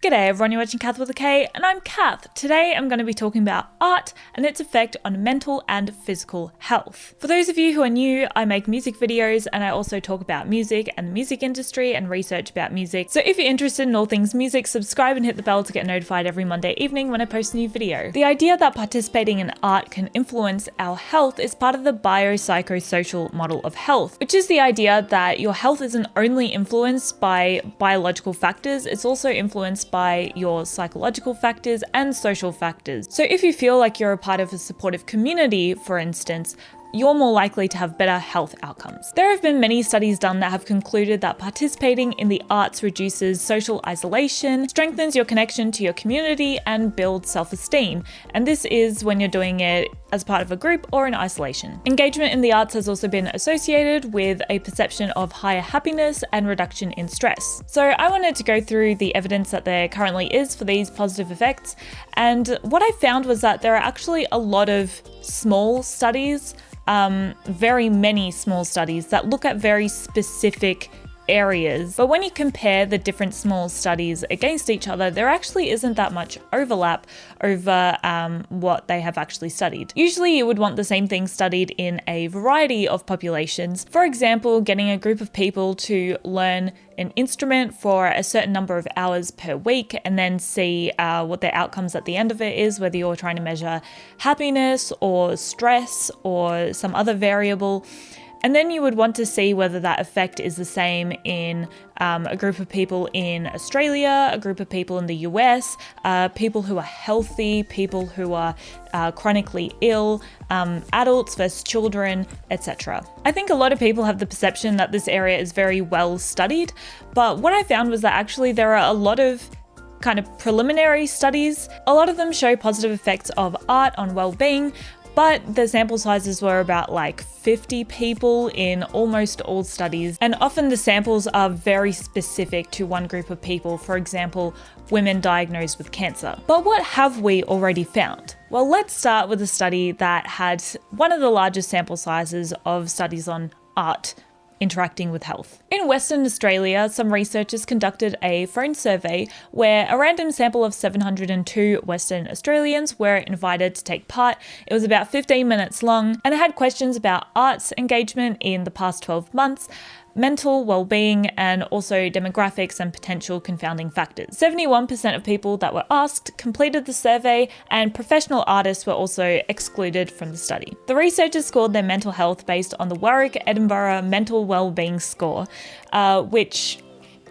G'day everyone, you're watching Kath with a K, and I'm Kath. Today I'm going to be talking about art and its effect on mental and physical health. For those of you who are new, I make music videos and I also talk about music and the music industry and research about music. So if you're interested in all things music, subscribe and hit the bell to get notified every Monday evening when I post a new video. The idea that participating in art can influence our health is part of the biopsychosocial model of health, which is the idea that your health isn't only influenced by biological factors, it's also influenced by your psychological factors and social factors. So if you feel like you're a part of a supportive community, for instance, you're more likely to have better health outcomes. There have been many studies done that have concluded that participating in the arts reduces social isolation, strengthens your connection to your community, and builds self-esteem. And this is when you're doing it as part of a group or in isolation. Engagement in the arts has also been associated with a perception of higher happiness and reduction in stress. So I wanted to go through the evidence that there currently is for these positive effects. And what I found was that there are actually a lot of small studies, very many small studies that look at very specific areas. But when you compare the different small studies against each other, there actually isn't that much overlap over what they have actually studied. Usually you would want the same thing studied in a variety of populations. For example, getting a group of people to learn an instrument for a certain number of hours per week and then see what their outcomes at the end of it is, whether you're trying to measure happiness or stress or some other variable. And then you would want to see whether that effect is the same in a group of people in Australia, a group of people in the US, people who are healthy, people who are chronically ill, adults versus children, etc. I think a lot of people have the perception that this area is very well studied, but what I found was that actually there are a lot of kind of preliminary studies. A lot of them show positive effects of art on well-being, but the sample sizes were about like 50 people in almost all studies. And often the samples are very specific to one group of people, for example, women diagnosed with cancer. But what have we already found? Well, let's start with a study that had one of the largest sample sizes of studies on art interacting with health. In Western Australia, some researchers conducted a phone survey where a random sample of 702 Western Australians were invited to take part. It was about 15 minutes long and it had questions about arts engagement in the past 12 months, mental well-being, and also demographics and potential confounding factors. 71% of people that were asked completed the survey, and professional artists were also excluded from the study. The researchers scored their mental health based on the Warwick-Edinburgh Mental Wellbeing Score, which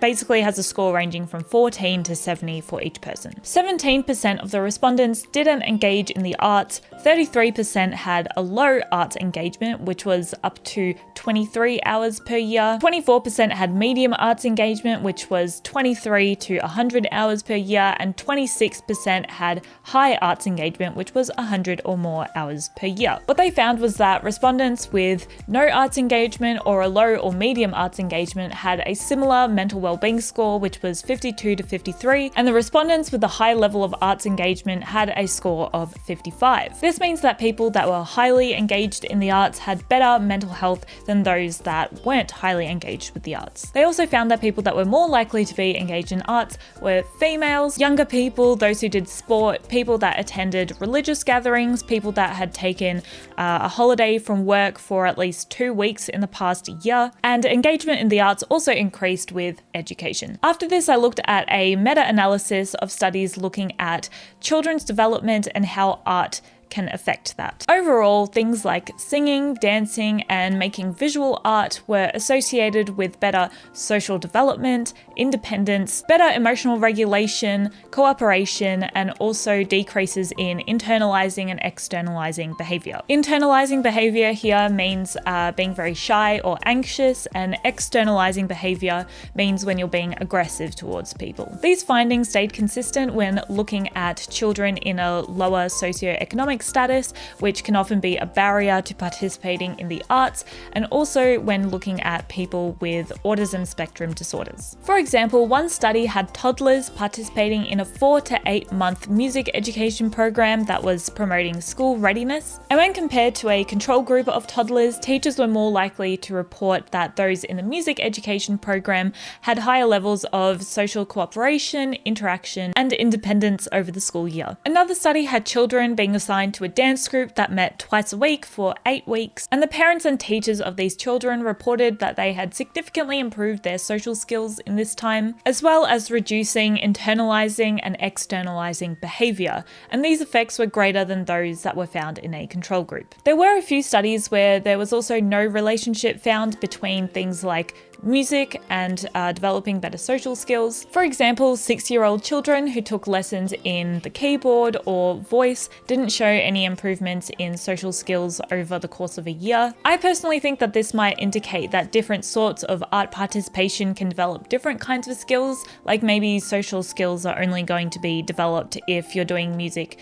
basically has a score ranging from 14 to 70 for each person. 17% of the respondents didn't engage in the arts, 33% had a low arts engagement, which was up to 23 hours per year, 24% had medium arts engagement, which was 23 to 100 hours per year, and 26% had high arts engagement, which was 100 or more hours per year. What they found was that respondents with no arts engagement or a low or medium arts engagement had a similar mental well-being score, which was 52 to 53, and the respondents with a high level of arts engagement had a score of 55. This means that people that were highly engaged in the arts had better mental health than those that weren't highly engaged with the arts. They also found that people that were more likely to be engaged in arts were females, younger people, those who did sport, people that attended religious gatherings, people that had taken a holiday from work for at least 2 weeks in the past year, and engagement in the arts also increased with education. After this, I looked at a meta-analysis of studies looking at children's development and how art can affect that. Overall, things like singing, dancing, and making visual art were associated with better social development, independence, better emotional regulation, cooperation, and also decreases in internalizing and externalizing behavior. Internalizing behavior here means being very shy or anxious, and externalizing behavior means when you're being aggressive towards people. These findings stayed consistent when looking at children in a lower socioeconomic socioeconomic status, which can often be a barrier to participating in the arts, and also when looking at people with autism spectrum disorders. For example, one study had toddlers participating in a 4 to 8 month music education program that was promoting school readiness. And when compared to a control group of toddlers, teachers were more likely to report that those in the music education program had higher levels of social cooperation, interaction, and independence over the school year. Another study had children being assigned to a dance group that met twice a week for 8 weeks, and the parents and teachers of these children reported that they had significantly improved their social skills in this time, as well as reducing internalizing and externalizing behavior, and these effects were greater than those that were found in a control group. There were a few studies where there was also no relationship found between things like music and developing better social skills. For example, 6-year-old children who took lessons in the keyboard or voice didn't show any improvements in social skills over the course of a year. I personally think that this might indicate that different sorts of art participation can develop different kinds of skills, like maybe social skills are only going to be developed if you're doing music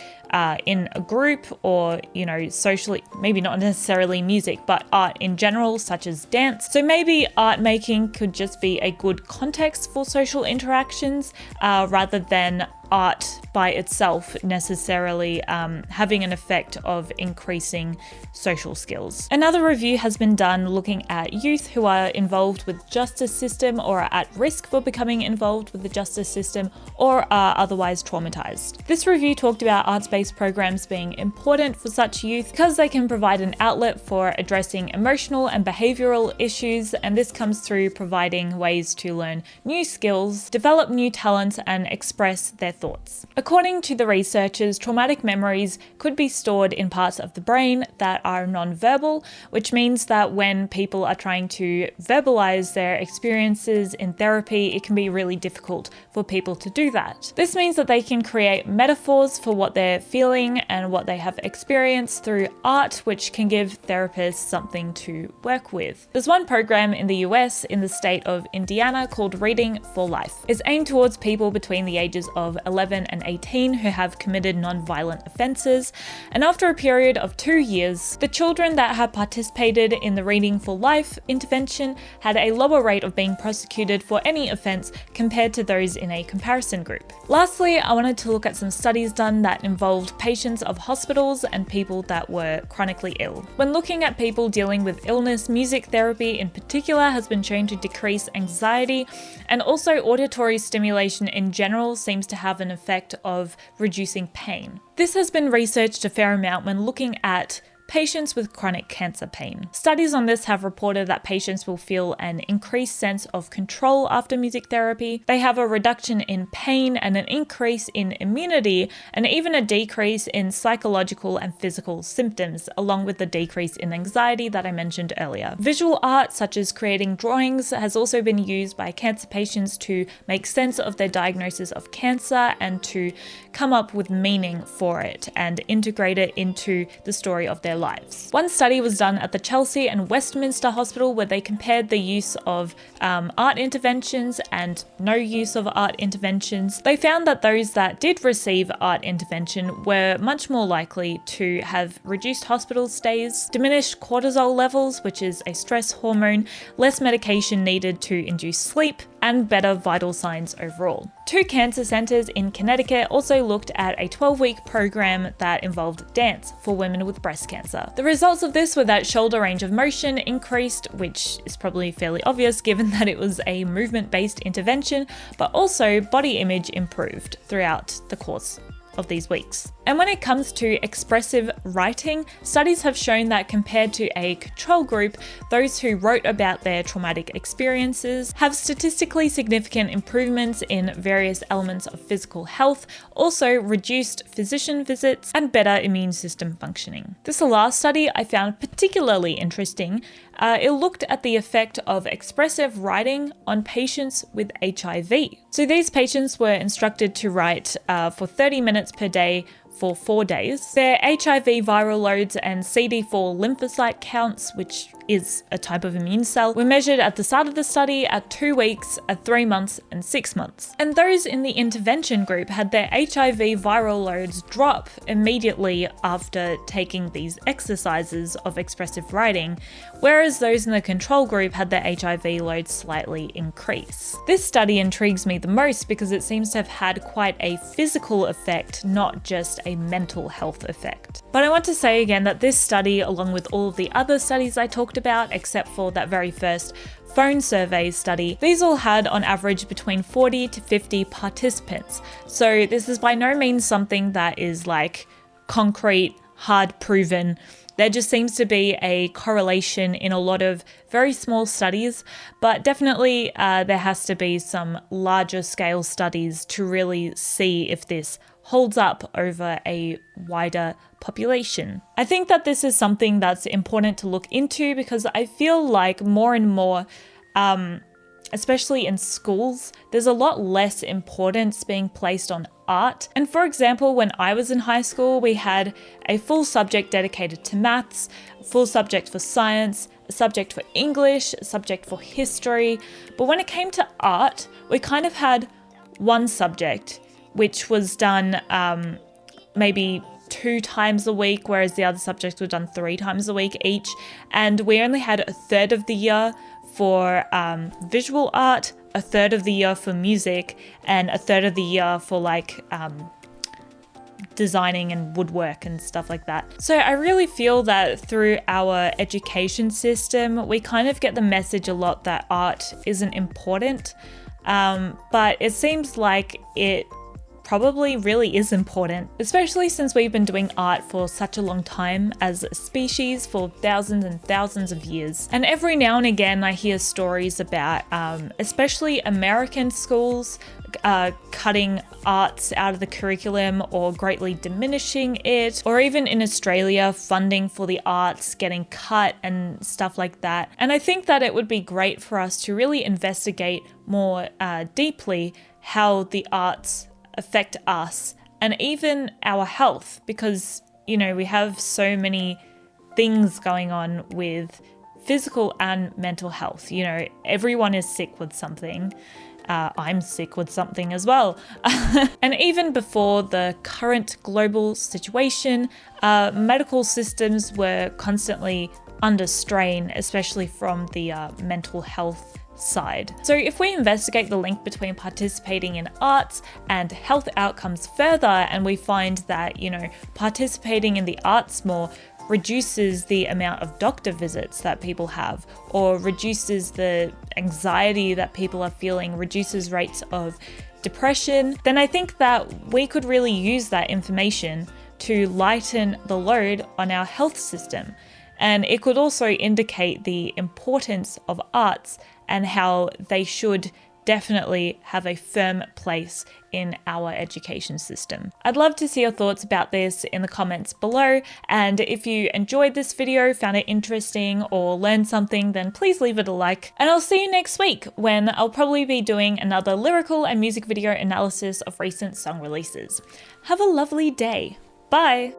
in a group, or, socially, maybe not necessarily music, but art in general, such as dance. So maybe art making could just be a good context for social interactions, rather than art by itself necessarily having an effect of increasing social skills. Another review has been done looking at youth who are involved with the justice system or are at risk for becoming involved with the justice system or are otherwise traumatized. This review talked about arts-based programs being important for such youth because they can provide an outlet for addressing emotional and behavioral issues, and this comes through providing ways to learn new skills, develop new talents, and express their thoughts. According to the researchers, traumatic memories could be stored in parts of the brain that are non-verbal, which means that when people are trying to verbalize their experiences in therapy, it can be really difficult for people to do that. This means that they can create metaphors for what they're feeling and what they have experienced through art, which can give therapists something to work with. There's one program in the US in the state of Indiana called Reading for Life. It's aimed towards people between the ages of 11 and 18 who have committed non-violent offences, and after a period of 2 years, the children that had participated in the Reading for Life intervention had a lower rate of being prosecuted for any offence compared to those in a comparison group. Lastly, I wanted to look at some studies done that involved patients of hospitals and people that were chronically ill. When looking at people dealing with illness, music therapy in particular has been shown to decrease anxiety, and also auditory stimulation in general seems to have an effect of reducing pain. This has been researched a fair amount when looking at patients with chronic cancer pain. Studies on this have reported that patients will feel an increased sense of control after music therapy. They have a reduction in pain and an increase in immunity, and even a decrease in psychological and physical symptoms, along with the decrease in anxiety that I mentioned earlier. Visual art, such as creating drawings, has also been used by cancer patients to make sense of their diagnosis of cancer and to come up with meaning for it and integrate it into the story of their lives. One study was done at the Chelsea and Westminster Hospital where they compared the use of art interventions and no use of art interventions. They found that those that did receive art intervention were much more likely to have reduced hospital stays, diminished cortisol levels, which is a stress hormone, less medication needed to induce sleep, and better vital signs overall. 2 cancer centres in Connecticut also looked at a 12-week program that involved dance for women with breast cancer. The results of this were that shoulder range of motion increased, which is probably fairly obvious given that it was a movement-based intervention, but also body image improved throughout the course of these weeks. And when it comes to expressive writing, studies have shown that compared to a control group, those who wrote about their traumatic experiences have statistically significant improvements in various elements of physical health, also reduced physician visits, and better immune system functioning. This last study I found particularly interesting. It looked at the effect of expressive writing on patients with HIV. So these patients were instructed to write for 30 minutes per day for 4 days. Their HIV viral loads and CD4 lymphocyte counts, which is a type of immune cell, were measured at the start of the study, at 2 weeks, at 3 months, and 6 months. And those in the intervention group had their HIV viral loads drop immediately after taking these exercises of expressive writing, whereas those in the control group had their HIV loads slightly increase. This study intrigues me the most because it seems to have had quite a physical effect, not just a mental health effect. But I want to say again that this study, along with all of the other studies I talked about, except for that very first phone survey study, these all had on average between 40 to 50 participants. So this is by no means something that is like concrete, hard proven. There just seems to be a correlation in a lot of very small studies, but definitely there has to be some larger scale studies to really see if this holds up over a wider population. I think that this is something that's important to look into because I feel like more and more, especially in schools, there's a lot less importance being placed on art. And for example, when I was in high school, we had a full subject dedicated to maths, a full subject for science, a subject for English, a subject for history. But when it came to art, we kind of had one subject, which was done maybe 2 times a week, whereas the other subjects were done 3 times a week each. And we only had a third of the year for visual art, a third of the year for music, and a third of the year for like designing and woodwork and stuff like that. So I really feel that through our education system, we kind of get the message a lot that art isn't important, but it seems like it probably really is important, especially since we've been doing art for such a long time as a species, for thousands and thousands of years. And every now and again I hear stories about especially American schools cutting arts out of the curriculum or greatly diminishing it, or even in Australia funding for the arts getting cut and stuff like that. And I think that it would be great for us to really investigate more deeply how the arts affect us and even our health, because you know we have so many things going on with physical and mental health. You know, everyone is sick with something. I'm sick with something as well. And even before the current global situation, medical systems were constantly under strain, especially from the mental health side. So if we investigate the link between participating in arts and health outcomes further, and we find that, you know, participating in the arts more reduces the amount of doctor visits that people have, or reduces the anxiety that people are feeling, reduces rates of depression, then I think that we could really use that information to lighten the load on our health system. And it could also indicate the importance of arts and how they should definitely have a firm place in our education system. I'd love to see your thoughts about this in the comments below, and if you enjoyed this video, found it interesting, or learned something, then please leave it a like. And I'll see you next week when I'll probably be doing another lyrical and music video analysis of recent song releases. Have a lovely day. Bye!